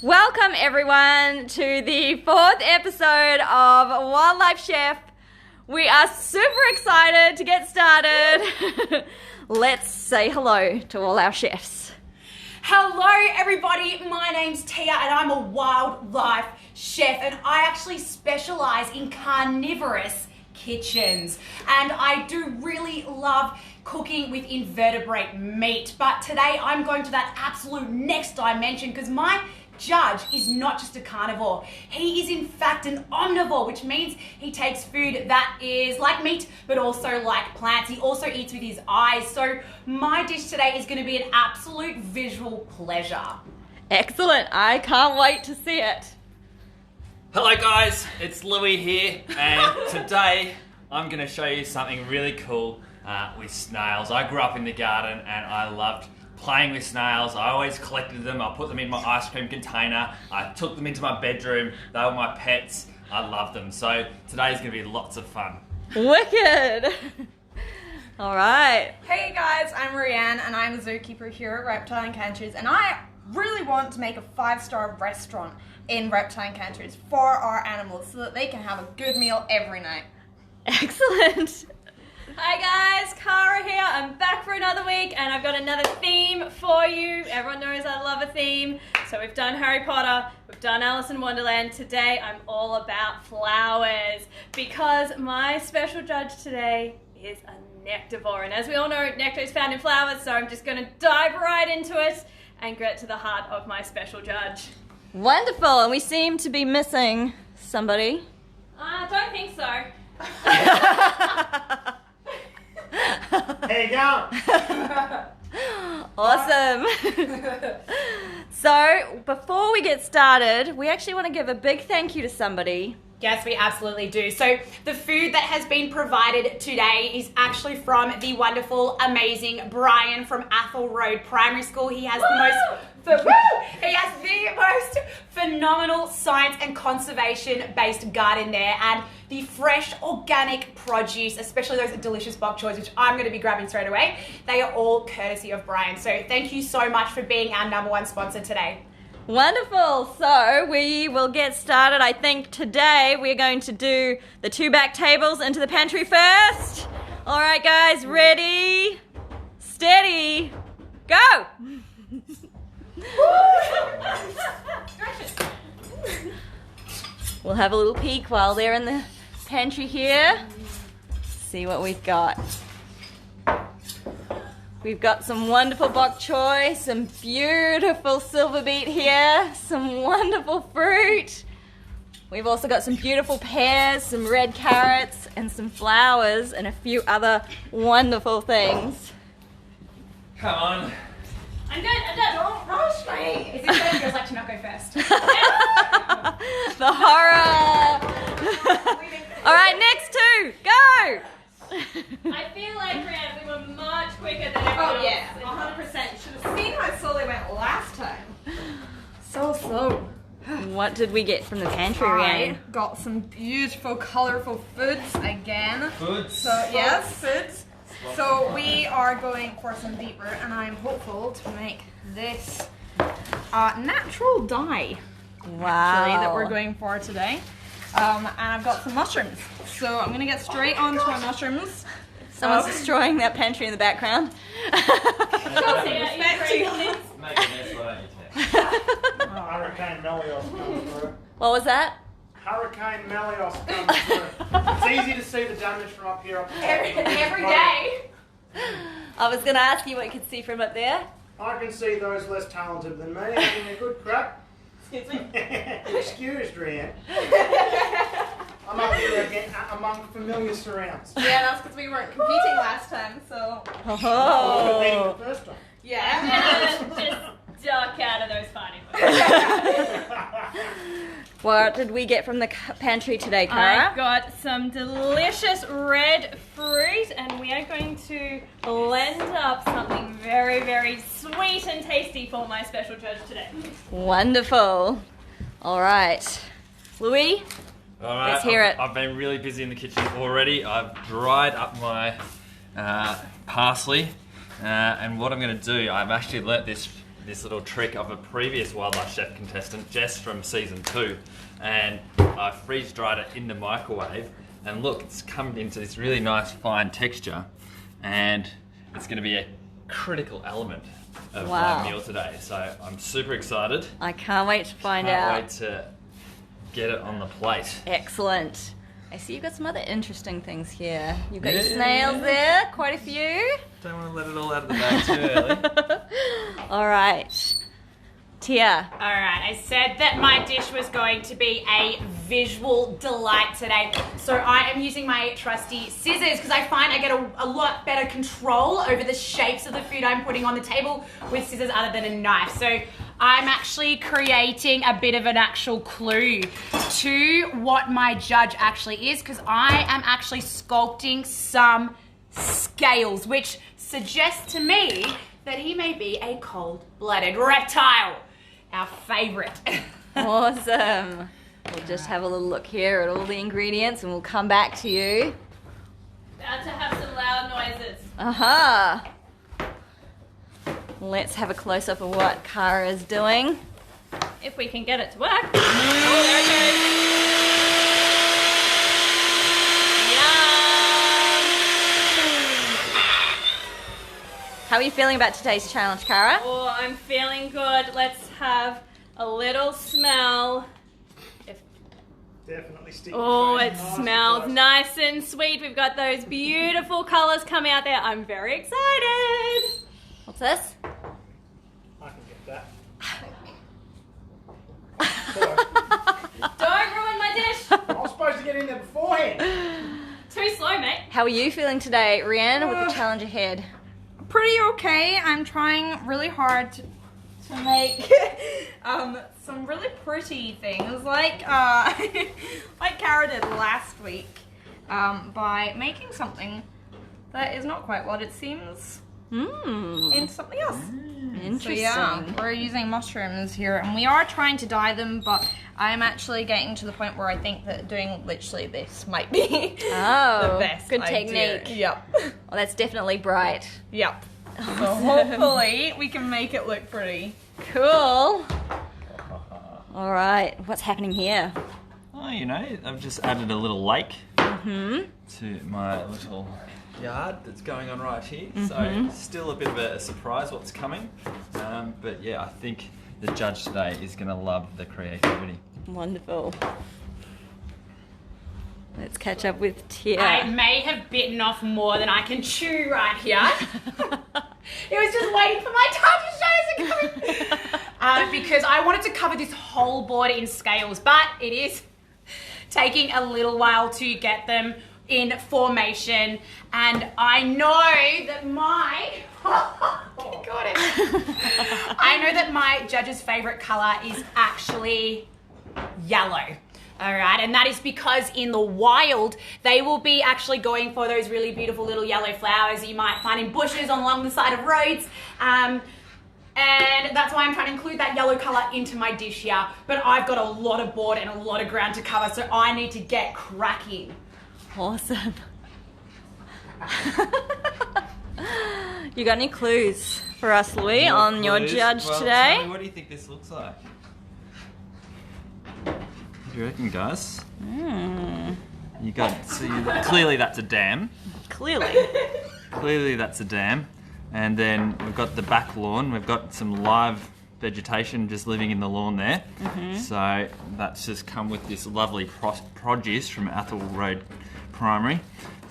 Welcome everyone to the 4th episode of WildlifeChef. We are super excited to get started. Let's say hello to all our chefs. Hello everybody, my name's Tia and I'm a wildlife chef and I actually specialise in carnivorous kitchens and I do really love cooking with invertebrate meat, but today I'm going to that absolute next dimension because my judge is not just a carnivore. He is in fact an omnivore, which means he takes food that is like meat but also like plants. He also eats with his eyes. So my dish today is going to be an absolute visual pleasure. Excellent. I can't wait to see it. Hello guys, it's Louis here and today I'm going to show you something really cool with snails. I grew up in the garden and I loved playing with snails. I always collected them. I put them in my ice cream container. I took them into my bedroom. They were my pets. I love them. So today's going to be lots of fun. Wicked. All right. Hey guys, I'm Rianne and I'm a zookeeper here at Reptile Encounters and I really want to make a 5-star restaurant in Reptile Encounters for our animals so that they can have a good meal every night. Excellent. Hi guys, Cara here. I'm back for another week and I've got another theme for you. Everyone knows I love a theme. So we've done Harry Potter, we've done Alice in Wonderland. Today I'm all about flowers because my special judge today is a nectarivore. And as we all know, nectar is found in flowers, so I'm just going to dive right into it and get to the heart of my special judge. Wonderful. And we seem to be missing somebody. I don't think so. There you go. Awesome. So, before we get started, we actually want to give a big thank you to somebody. Yes, we absolutely do. So the food that has been provided today is actually from the wonderful, amazing Brian from Athol Road Primary School. He has the most phenomenal science and conservation-based garden there, and the fresh organic produce, especially those delicious bok choys, which I'm going to be grabbing straight away. They are all courtesy of Brian. So thank you so much for being our #1 sponsor today. Wonderful. So we will get started. I think today we're going to do the 2 back tables into the pantry first. All right, guys, ready, steady, go. We'll have a little peek while they're in the pantry here. See what we've got. We've got some wonderful bok choy, some beautiful silver beet here, some wonderful fruit. We've also got some beautiful pears, some red carrots, and some flowers, and a few other wonderful things. Come on. I'm good. Don't rush me. Is this what it feels like to not go first? The horror! All right, next 2, go! I feel like, Brianne, we were much quicker than everyone else. Oh yeah, 100%. You should have seen how slow they went last time. So slow. What did we get from the pantry, I Rianne? got some beautiful, colourful foods again. Foods. So yes, foods. So we are going for some beetroot, and I'm hopeful to make this natural dye. Wow. Actually, that we're going for today. And I've got some mushrooms. So I'm gonna get straight onto my mushrooms. Someone's destroying that pantry in the background. Hurricane Melios comes through. What was that? Hurricane Melios comes through. It's easy to see the damage from up here. Every day. I was going to ask you what you could see from up there. I can see those less talented than me having a good crack. Excuse me. Excused, Rianne. I'm up here again among familiar surrounds. Yeah, that's because we weren't competing last time, so... Oh, we were the first time. Yeah. Just duck out of those fighting. What did we get from the pantry today, Cara? I got some delicious red fruit and we are going to blend up something very, very sweet and tasty for my special judge today. Wonderful. All right. Louis? All right, Let's hear it. I've been really busy in the kitchen already. I've dried up my parsley, and what I'm going to do, I've actually let this this little trick of a previous Wildlife Chef contestant, Jess from season 2, and I freeze dried it in the microwave, and look, it's come into this really nice fine texture, and it's going to be a critical element of my meal today. So I'm super excited. I can't wait to find out. Can't wait to get it on the plate. Excellent. I see you've got some other interesting things here. You've got your snails there, quite a few. Don't want to let it all out of the bag too early. All right. Tia. All right, I said that my dish was going to be a visual delight today. So I am using my trusty scissors because I find I get a lot better control over the shapes of the food I'm putting on the table with scissors other than a knife. So I'm actually creating a bit of an actual clue to what my judge actually is, because I am actually sculpting some scales, which suggests to me that he may be a cold-blooded reptile, our favorite. Awesome. We'll just have a little look here at all the ingredients and we'll come back to you. About to have some loud noises. Aha. Let's have a close-up of what Cara is doing. If we can get it to work. Oh, there it goes. How are you feeling about today's challenge, Cara? Oh, I'm feeling good. Let's have a little smell. Definitely stick. Oh, it smells nice and sweet. We've got those beautiful colours coming out there. I'm very excited. What's this? I can get that. Don't ruin my dish. I was supposed to get in there beforehand. Too slow, mate. How are you feeling today, Rianne, with the challenge ahead? Pretty okay. I'm trying really hard to make some really pretty things like like Cara did last week by making something that is not quite what it seems in something else. Interesting. So yeah, we're using mushrooms here and we are trying to dye them, but I'm actually getting to the point where I think that doing literally this might be the best good idea. technique. Yep. Well, that's definitely bright. Yep. So hopefully we can make it look pretty. Cool. All right, what's happening here? Oh, you know, I've just added a little lake to my little yard that's going on right here. So still a bit of a surprise what's coming. But yeah, I think the judge today is going to love the creativity. Wonderful. Let's catch up with Tia. I may have bitten off more than I can chew right here. It was just waiting for my tongue to show us coming. Because I wanted to cover this whole board in scales, but it is taking a little while to get them in formation. And I know that I know that my judge's favorite color is actually yellow. All right, and that is because in the wild, they will be actually going for those really beautiful little yellow flowers that you might find in bushes along the side of roads. And that's why I'm trying to include that yellow color into my dish here. But I've got a lot of board and a lot of ground to cover, so I need to get cracking. Awesome. You got any clues for us, Louis, on your judge today? Tell me, what do you think this looks like? What do you reckon, guys? You got, clearly that's a dam. Clearly that's a dam. And then we've got the back lawn. We've got some live vegetation just living in the lawn there. So that's just come with this lovely produce from Athol Road Primary.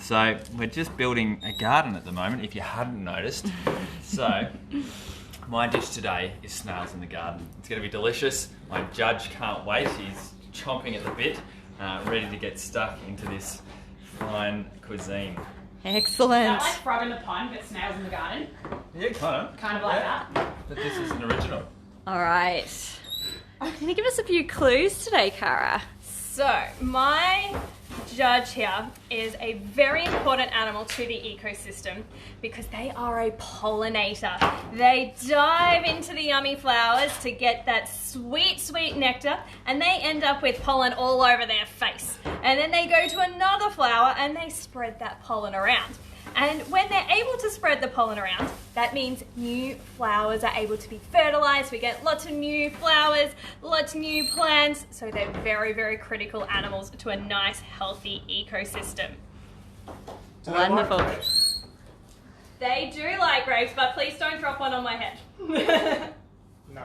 So we're just building a garden at the moment, if you hadn't noticed. So my dish today is snails in the garden. It's going to be delicious. My judge can't wait. He's chomping at the bit, ready to get stuck into this fine cuisine. Excellent. Is that like frog in the pond, but snails in the garden? Yeah, kind of. Kind of like that. But this is an original. All right. Can you give us a few clues today, Cara? So, my judge here is a very important animal to the ecosystem because they are a pollinator. They dive into the yummy flowers to get that sweet, sweet nectar, and they end up with pollen all over their face. And then they go to another flower and they spread that pollen around. And when they're able to spread the pollen around, that means new flowers are able to be fertilized. We get lots of new flowers, lots of new plants. So they're very, very critical animals to a nice, healthy ecosystem. Do they like Wonderful. grapes? They do like grapes, but please don't drop one on my head. No.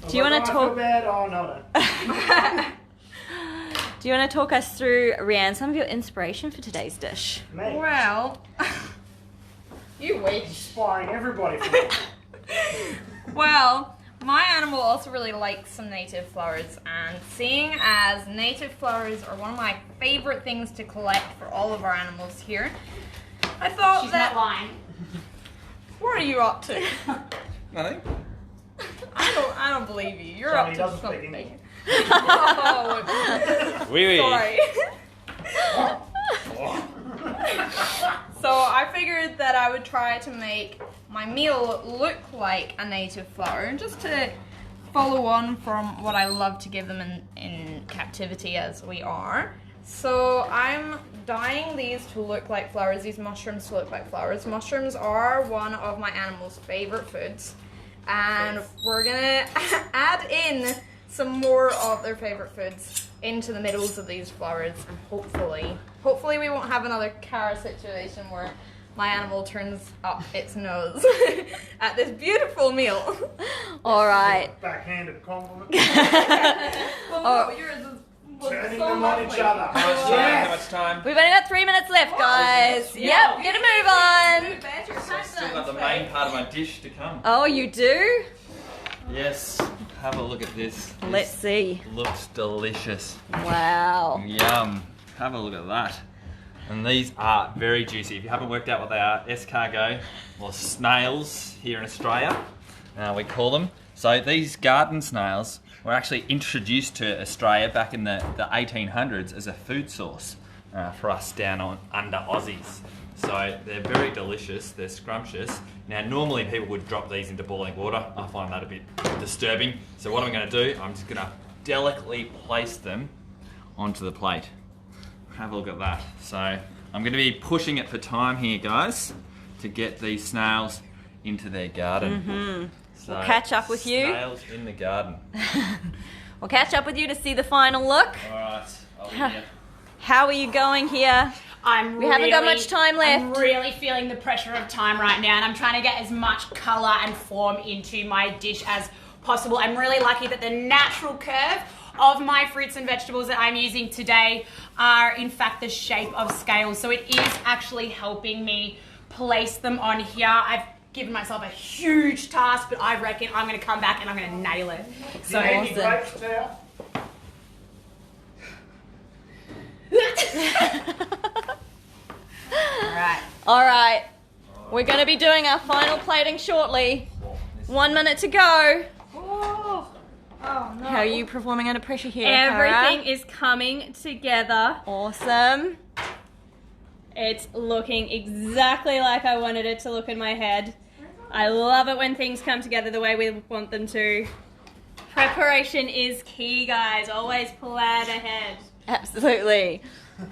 Do you want to talk? Bed? Oh, no. Do you want to talk us through, Rianne, some of your inspiration for today's dish? Me. Well, you wait. Inspiring everybody for me. Well, my animal also really likes some native flowers, and seeing as native flowers are one of my favorite things to collect for all of our animals here, I thought She's that. not lying. What are you up to? Nothing. I don't believe you. You're Johnny up to doesn't speak something. English. Oh, Wee sorry. So I figured that I would try to make my meal look like a native flower, just to follow on from what I love to give them in captivity as we are. So I'm dyeing these to look like flowers, these mushrooms to look like flowers. Mushrooms are one of my animals' favorite foods, and we're gonna add in some more of their favorite foods into the middles of these flowers, and hopefully we won't have another carrot situation where my animal turns up its nose at this beautiful meal. All right. Backhanded compliment. Well, Oh. no, yours is Turning so them on each lovely. other. How much time? We've only got 3 minutes left, guys. Yeah. Yep, get a move on. I've still got the main part of my dish to come. Oh, you do? Yes. Have a look at this. Let's see. Looks delicious. Wow. Yum. Have a look at that. And these are very juicy. If you haven't worked out what they are, escargot, or snails here in Australia, we call them. So these garden snails were actually introduced to Australia back in the 1800s as a food source for us down under Aussies. So they're very delicious, they're scrumptious. Now normally people would drop these into boiling water. I find that a bit disturbing. So what I'm going to do, I'm just going to delicately place them onto the plate. Have a look at that. So I'm going to be pushing it for time here, guys, to get these snails into their garden. Mm-hmm. So, We'll catch up with you. Snails in the garden. We'll catch up with you to see the final look. All right, I'll be here. How are you going here? We haven't got much time left. I'm really feeling the pressure of time right now, and I'm trying to get as much colour and form into my dish as possible. I'm really lucky that the natural curve of my fruits and vegetables that I'm using today are in fact the shape of scales. So it is actually helping me place them on here. I've given myself a huge task, but I reckon I'm going to come back and I'm going to nail it. So Do you need any grapes, Tara? All right. We're going to be doing our final plating shortly. 1 minute to go. Oh no. How are you performing under pressure here, Everything Cara? is coming together. Awesome. It's looking exactly like I wanted it to look in my head. I love it when things come together the way we want them to. Preparation is key, guys. Always plan ahead. Absolutely.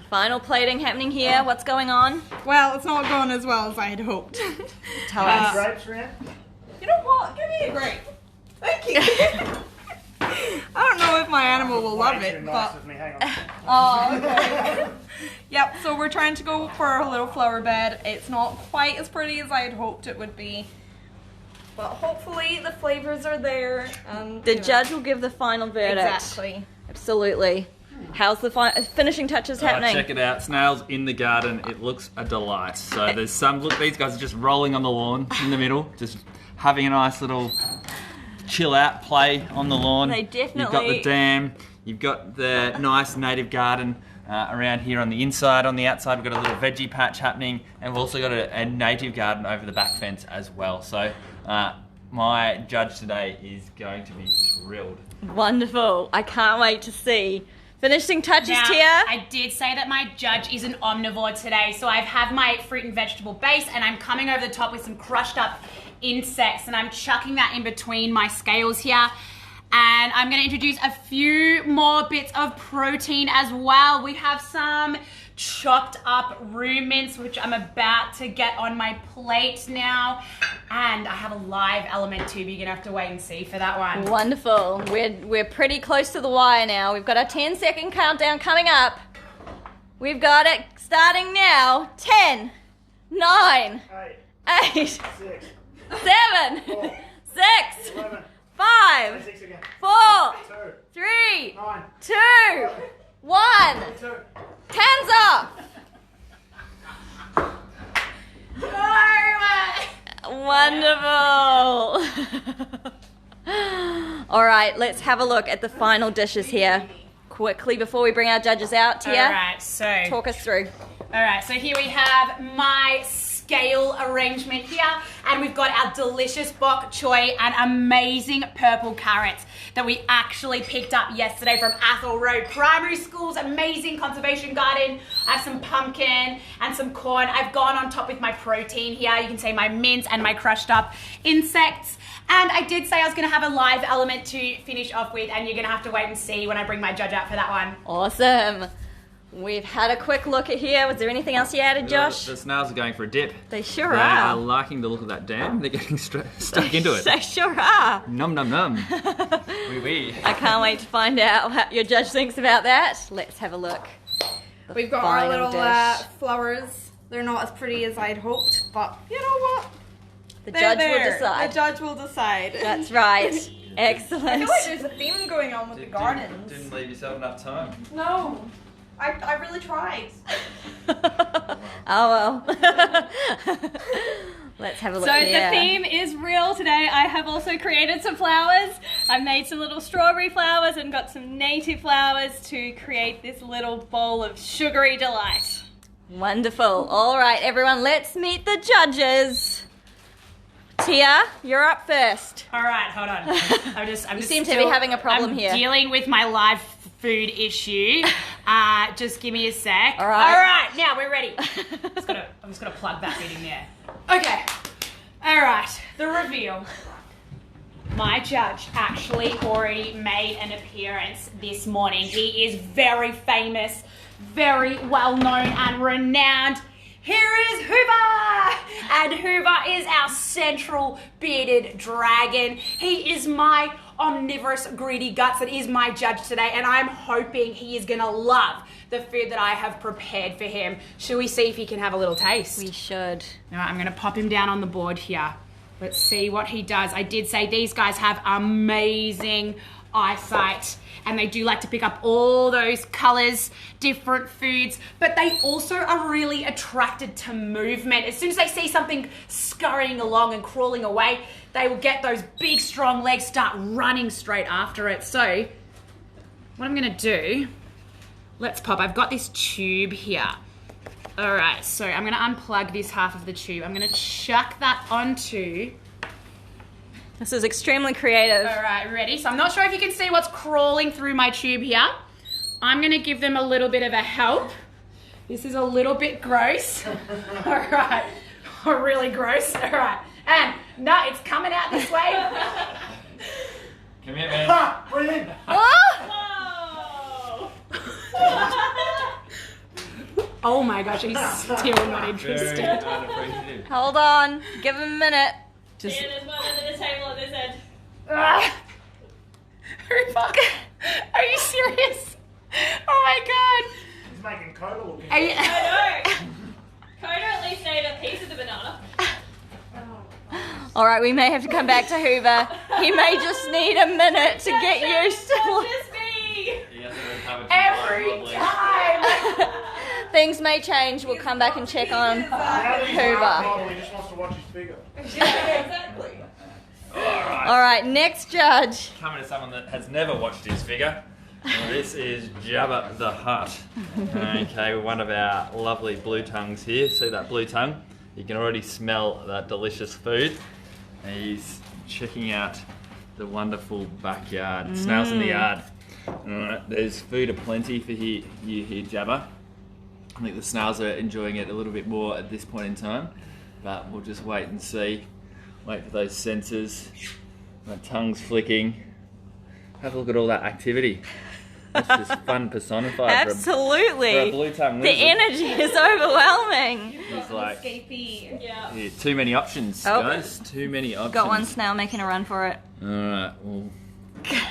Final plating happening here. What's going on? Well, it's not going as well as I had hoped. Tell Any us. grapes, Rianne? You know what? Give me a grape. Thank you. I don't know if my animal will love Way it, too nice but of me. Hang on. oh, okay. Yep. So we're trying to go for a little flower bed. It's not quite as pretty as I had hoped it would be, but hopefully the flavors are there. The judge will give the final verdict. Exactly. Absolutely. How's the finishing touches happening? Check it out. Snails in the garden. It looks a delight. So there's some, look, these guys are just rolling on the lawn in the middle, just having a nice little chill out play on the lawn. They You've got definitely- the dam, you've got the nice native garden around here on the inside. On the outside, we've got a little veggie patch happening, and we've also got a native garden over the back fence as well. So my judge today is going to be thrilled. Wonderful. I can't wait to see. Finishing touches Now, here. I did say that my judge is an omnivore today, so I've had my fruit and vegetable base, and I'm coming over the top with some crushed up insects, and I'm chucking that in between my scales here. And I'm going to introduce a few more bits of protein as well. We have some chopped up roux mince, which I'm about to get on my plate now. And I have a live element too, but you're going to have to wait and see for that one. Wonderful. We're pretty close to the wire now. We've got our 10-second countdown coming up. We've got it starting now. 10, 9, 8, 7, 6, 5, 4, 3, 2, 1. Hands up. Wonderful. All right, let's have a look at the final dishes here. Quickly before we bring our judges out, Tia. All right, so talk us through. All right, so here we have my scale arrangement here, and we've got our delicious bok choy and amazing purple carrots that we actually picked up yesterday from Athol Road Primary School's amazing conservation garden. I have some pumpkin and some corn. I've gone on top with my protein here. You can see my mince and my crushed up insects. And I did say I was going to have a live element to finish off with, and you're going to have to wait and see when I bring my judge out for that one. Awesome. We've had a quick look at here. Was there anything else you added, Josh? The snails are going for a dip. They sure They are. are liking the look of that dam. They're getting stuck into it. They sure are. Num num num. Wee wee. I can't wait to find out what your judge thinks about that. Let's have a look. We've got our final little dish. flowers. They're not as pretty as I'd hoped, but you know what? The They're judge there. will decide. The judge will decide. That's right. I Excellent. feel like there's a theme going on with the gardens. Didn't leave yourself enough time. No, I really tried. Oh well. Let's have a look So here. the theme is real today. I have also created some flowers. I've made some little strawberry flowers and got some native flowers to create this little bowl of sugary delight. Wonderful. All right, everyone, let's meet the judges. Tia, you're up first. All right, hold on. I'm just seem to be having a problem I'm here. dealing with my live food issue. Just give me a sec. All right. All right, now we're ready. I'm just gonna plug that bit in there. Okay. All right. The reveal. My judge actually already made an appearance this morning. He is very famous, very well known and renowned. Here is Hoover! And Hoover is our central bearded dragon. He is my omnivorous greedy guts that is my judge today, and I'm hoping he is gonna love the food that I have prepared for him. Should we see if he can have a little taste? We should. All right, I'm gonna pop him down on the board here. Let's see what he does. I did say these guys have amazing eyesight, and they do like to pick up all those colors, different foods, but they also are really attracted to movement. As soon as they see something scurrying along and crawling away, they will get those big strong legs, start running straight after it. So what I'm gonna do, let's pop, I've got this tube here. All right, so I'm gonna unplug this half of the tube. I'm gonna chuck that onto. This is extremely creative. All right, ready? So I'm not sure if you can see what's crawling through my tube here. I'm gonna give them a little bit of a help. This is a little bit gross. All right, really gross. All right, and no, it's coming out this way. Come here, man. Ha! Breathe in. Whoa! Oh my gosh, he's still not interested. Very unappreciative. Hold on. Give him a minute. Just. And there's one under the table at this end. Hoover, are you serious? Oh my god. He's making Coda look Are you, I know. Coda at least ate a piece of the banana. All right, we may have to come back to Hoover. He may just need a minute to get used to That's just me. He hasn't recovered from every probably. time. Things may change. We'll come back and check on Now that he's Hoover. not model, he just wants to watch his figure. Yeah, exactly. Alright. All right, next judge. Coming to someone that has never watched his figure. Well, this is Jabba the Hutt. Okay, one of our lovely blue tongues here. See that blue tongue? You can already smell that delicious food. And he's checking out the wonderful backyard. Snails in the yard. Alright, there's food aplenty for you here, Jabba. I think the snails are enjoying it a little bit more at this point in time, but we'll just wait and see. Wait for those sensors. My tongue's flicking. Have a look at all that activity. That's just fun personified. Absolutely. For a blue-tongued The lizard. energy is overwhelming. It's like Escapee. Yeah. yeah, too many options, Oh. guys. Too many options. Got one snail making a run for it. All right. Well,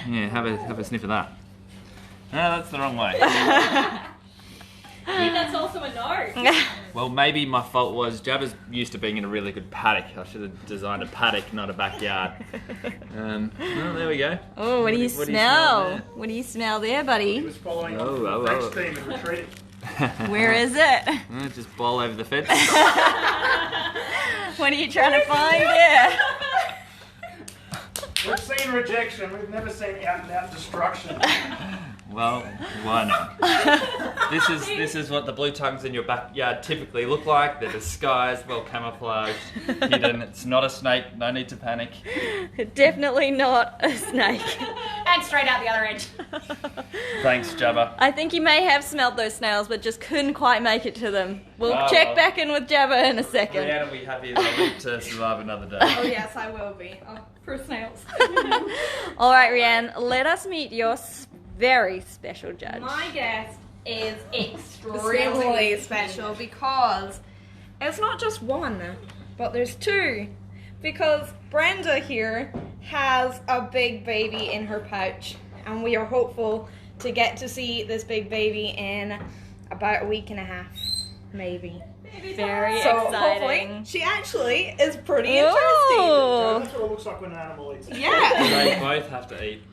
yeah. Have a sniff of that. No, that's the wrong way. That's also a no. Well, maybe my fault was Jabba's used to being in a really good paddock. I should have designed a paddock, not a backyard. Well, there we go. Oh, what do you What do you smell smell? there? What do you smell there, He buddy? was following Oh, on oh, from oh. the French team and retreated. Where is it? Just bowl over the fence. What are you trying to find there? We've seen rejection, we've never seen out and out destruction. Well, why not? This is what the blue tongues in your backyard typically look like. They're disguised, well camouflaged, hidden. It's not a snake. No need to panic. Definitely not a snake. And straight out the other end. Thanks, Jabba. I think you may have smelled those snails, but just couldn't quite make it to them. We'll Oh, check well. back in with Jabba in a second. Brianna will be happy that I live to survive another day. Oh yes, I will be. Oh, for snails. All right, Rianne, let us meet your very special judge. My guest is extremely special because it's not just one, but there's two. Because Brenda here has a big baby in her pouch, and we are hopeful to get to see this big baby in about a week and a half, maybe. Very So exciting. hopefully she actually is pretty Ooh. interesting. That's what it looks like when an animal eats. Yeah. They both have to eat.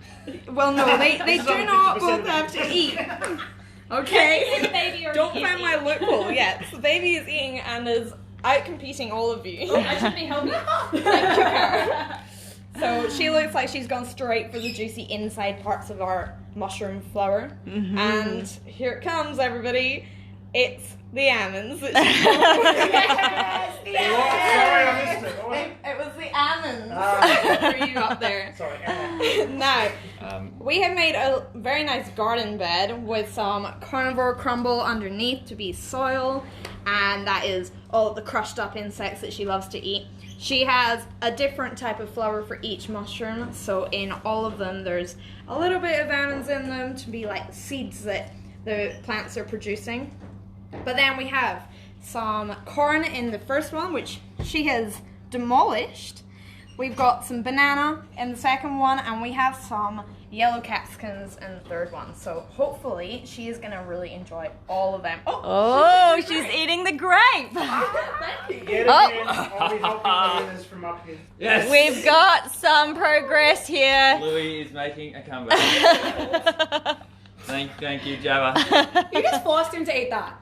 Well, no, they do not both have to eat. Okay. Is the baby already Don't eating? find my loophole yet. The baby is eating and is out competing all of you. I should be helping. Thank you, Cara. So she looks like she's gone straight for the juicy inside parts of our mushroom flower. Mm-hmm. And here it comes, everybody. It's the almonds. That Sorry, I missed it. What was it? it was the almonds Ah. for you up there. Sorry, Emma. Now, we have made a very nice garden bed with some carnivore crumble underneath to be soil, and that is all of the crushed up insects that she loves to eat. She has a different type of flower for each mushroom, so in all of them there's a little bit of almonds in them to be like seeds that the plants are producing. But then we have some corn in the first one, which she has demolished. We've got some banana in the second one, and we have some yellow capsicums in the third one. So hopefully she is going to really enjoy all of them. Oh, she's eating the grape. Thank you. Get it Oh. in. I'll be helping the winners from up here. Yes. We've got some progress here. Louis is making a comeback. Thank you, Jabba. You just forced him to eat that.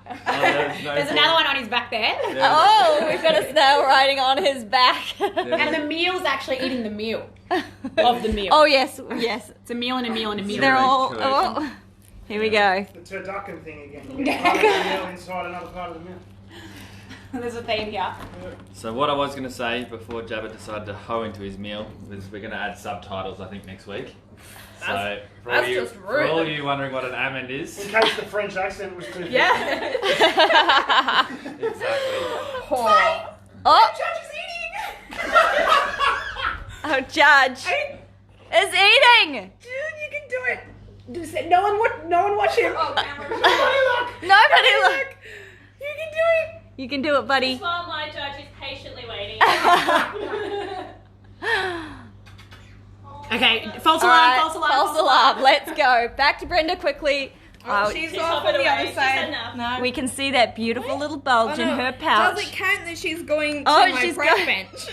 There's another one on his back there. Oh, we've got a snail riding on his back. And the meal's actually eating the meal of the meal. Oh, yes, yes. It's a meal and a meal and a meal. They're all... Correct. Oh, here we go. The turducken thing again. You get part of the meal inside another part of the meal. There's a theme here. So what I was going to say before Jabba decided to hoe into his meal was we're going to add subtitles, I think, next week. So for that's just rude. all you wondering what an almond is, In case the French accent was too thick. Yeah. exactly. Oh. Oh, Judge is eating! oh, Judge is eating. Dude, you can do it. Just say, no one watch him. Oh, camera. Nobody look. You can do it. You can do it, buddy. While my judge is patiently waiting. Okay, false All alarm, right, false alarm, false alarm. Let's go. Back to Brenda quickly. Oh, she's She's off hopping on the away. other She's side. had enough. No. We can see that beautiful little bulge in her pouch. Does it count that she's going to Oh, my she's prep go- bench?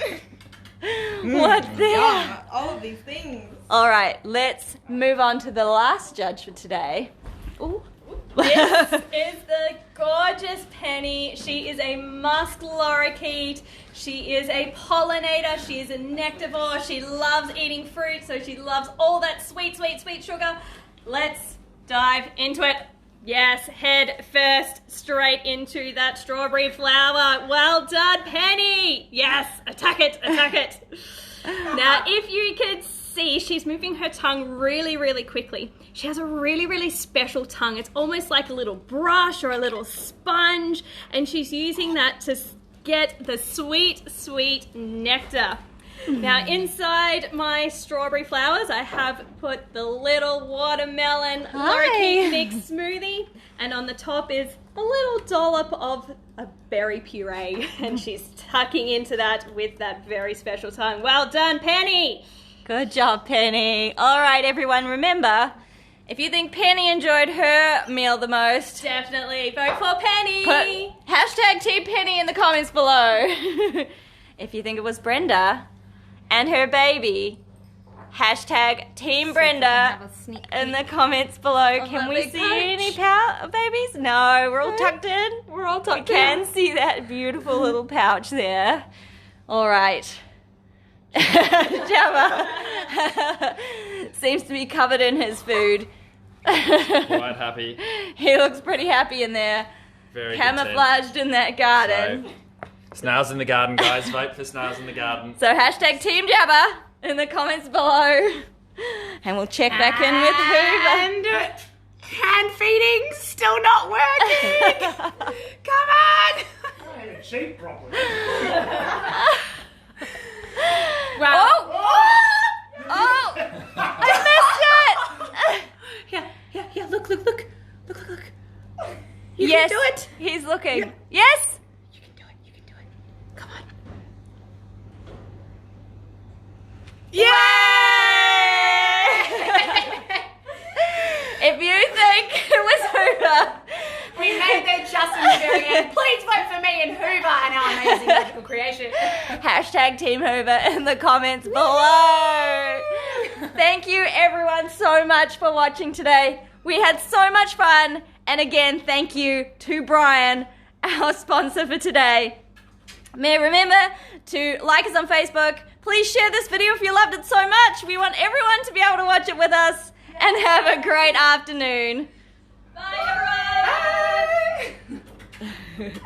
What the? Yum. All of these things. All right, let's move on to the last judge for today. Ooh. This is the gorgeous Penny. She is a musk lorikeet. She is a pollinator. She is a nectarivore. She loves eating fruit, so she loves all that sweet, sweet, sweet sugar. Let's dive into it. Yes, head first straight into that strawberry flower. Well done, Penny. Yes, attack it, attack it. Now, if you could see, she's moving her tongue really, really quickly. She has a really, really special tongue. It's almost like a little brush or a little sponge, and she's using that to get the sweet, sweet nectar. Now inside my strawberry flowers, I have put the little watermelon lorikeet mix smoothie, and on the top is a little dollop of a berry puree, and she's tucking into that with that very special tongue. Well done, Penny! Good job, Penny. All right, everyone, remember, if you think Penny enjoyed her meal the most, Definitely vote for Penny! put hashtag Team Penny in the comments below. If you think it was Brenda and her baby, hashtag Team Brenda in the comments below. Can we see any babies? No, we're all tucked in. We're all tucked We in. can see that beautiful little pouch there. All right. Jabba seems to be covered in his food. Quite happy. He looks pretty happy in there. Very Camouflaged in that garden. So, Snails in the garden, guys. Vote for Snails in the garden. So hashtag Team Jabba in the comments below. And we'll check back in with Hoover. And hand feeding still not working. Come on. I can't even see properly. Wow. Oh! I missed it! Yeah. Look. You Yes, can do it. he's looking. Yeah. Yes! You can do it. Come on. Yay! If you think it was Hoover, We made that just in the very end. Please vote for me and Hoover and our amazing magical creation. hashtag Team Hoover in the comments below. Thank you everyone so much for watching today. We had so much fun. And again, thank you to Brian, our sponsor for today. Remember to like us on Facebook. Please share this video if you loved it so much. We want everyone to be able to watch it with us. And have a great afternoon. Bye, everyone! Bye.